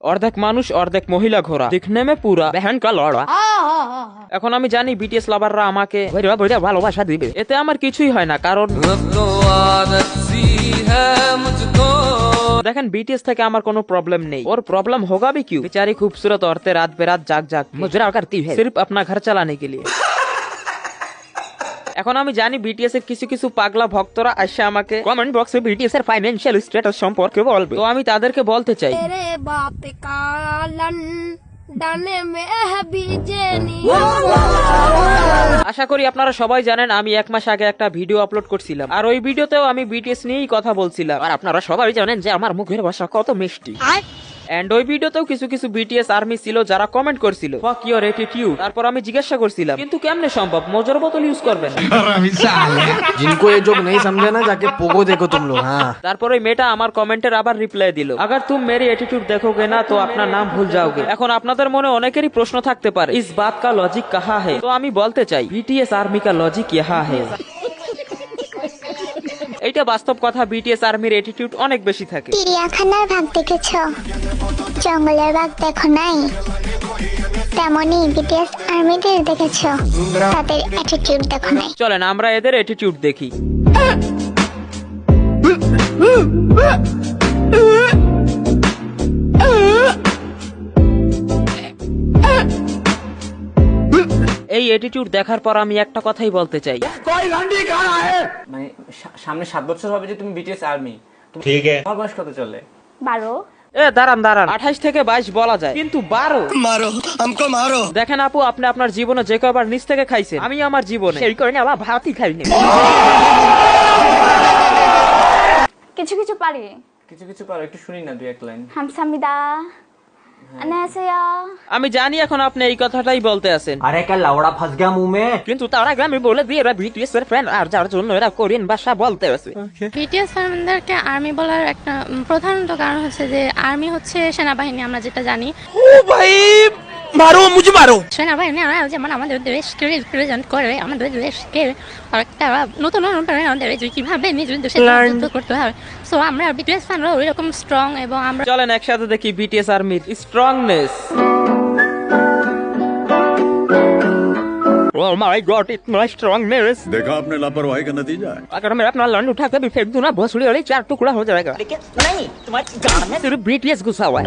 অর্ধেক মানুষ অর্ধেক মহিলা ঘোড়া, দেখনে মে পুরা বেহান কা লড়া। এখন আমি জানি বিটিএস লাভাররা আমাকে ভালোবাসা দিবে, এতে আমার কিছুই হয় না, কারণ দেখেন বিটিএস থেকে আমার কোনো প্রবলেম নেই, और प्रॉब्लम होगा भी क्यों? बेचारी खूबसूरत औरतें रात बेरात जाग जाग मुजरा करती है सिर्फ अपना घर चलाने के लिए। এখন আমি জানি বিটিএস এর কিছু কিছু পাগলা ভক্তরা এসে আমাকে কমেন্ট বক্সে বিটিএস এর ফাইন্যান্সিয়াল স্ট্যাটাস সম্পর্কে বলবে, তো আমি তাদেরকে বলতে চাই আশা করি আপনারা সবাই জানেন আমি এক মাস আগে একটা ভিডিও আপলোড করছিলাম, আর ওই ভিডিওতেও আমি বিটিএস নিয়েই কথা বলছিলাম, আর আপনারা সবাই জানেন যে আমার মুখের ভাষা কত মিষ্টি। এন্ড ওই ভিডিওতেও কিছু কিছু বিটিএস আর্মি ছিল যারা কমেন্ট করছিল ফাক ইওর অ্যাটিটিউড। তারপর আমি জিজ্ঞাসা করছিলাম কিন্তু কেমনে সম্ভব, মোজর বোতল ইউজ করবেন? जिनको ये जोक नहीं समझे ना जाके पोगो देखो तुम लोग। हाँ তারপর ওই মেয়েটা আমার কমেন্টের আবার রিপ্লাই দিল, अगर तुम मेरी एटीट्यूड देखोगे ना तो अपना नाम भूल जाओगे। এখন আপনাদের মনে অনেকেরই প্রশ্ন থাকতে পারে इस बात का लॉजिक कहाँ है, তো আমি বলতে চাই বিটিএস আর্মি का लॉजिक यहाँ है। এইটা বাস্তব কথা, বিটিএস আর্মির অ্যাটিটিউড অনেক বেশি থাকে। চিড়িয়াখানার ভাগ দেখেছো, জঙ্গলের ভাগ দেখো নাই, তেমনই বিটিএস আর্মিদের দেখেছো, তাদের অ্যাটিটিউড দেখো নাই। চলেন আমরা এদের অ্যাটিটিউড দেখি। এই অ্যাটিটিউড দেখার পর আমি একটা কথাই বলতে চাই, মানে সামনে 7 বছর হবে যে তুমি বিটিএস আর্মি, ठीक है। তোমার বয়স কত চলে? 12। এ দাঁড়ান 28 থেকে 22 বলা যায়, কিন্তু 12 मारो हमको मारो। দেখেন আপু, আপনি আপনার জীবনে যে কয়বার নিচ থেকে খাইছেন, আমি আমার জীবনে সেই করে আবার ভাতই খাইনি। কিছু কিছু পারি। কিছু কিছু পারো, একটু শুনি না 2-1 লাইন। হামসামিদা, আনাসিয়া। আমি জানি এখন আপনি এই কথাটাই বলতে আছেন, अरे क्या लौड़ा फंस गया मुंह में। কিন্তু তার আগে আমি বলে দিই এরা বিটিএস এর ফ্যান, আর যার জন্য এরা কোরিয়ান ভাষা বলতে আছে। বিটিএস আর্মিদেরকে আর্মি বলার একটা প্রধানত কারণ হচ্ছে যে আর্মি হচ্ছে সেনাবাহিনী, আমরা যেটা জানি। ओ भाई मारो मुझे मारो। সেনাবাহিনী যেমন আমাদের দেশকে রিপ্রেজেন্ট করে, আমাদের দেশকে একটা নতুন আমাদের কিভাবে নিজের দেশে যুদ্ধ করতে হয়। সো আমরা বিটিএস ফ্যানরা ওই রকম স্ট্রং, এবং আমরা চলেন একসাথে দেখি বিটিএস আর্মির স্ট্রংনেস। Oh my God, इतना स्ट्रॉन्गनेस। देखा आपने लापरवाही का नतीजा है। अगर मैं अपना लॉन्ड उठा के भी फेंक दूं ना, भोसड़ी वाली 4 टुकड़ा हो जाएगा। लेकिन नहीं, तुम्हारी गांड में सिर्फ बीटीएस घुसा हुआ है।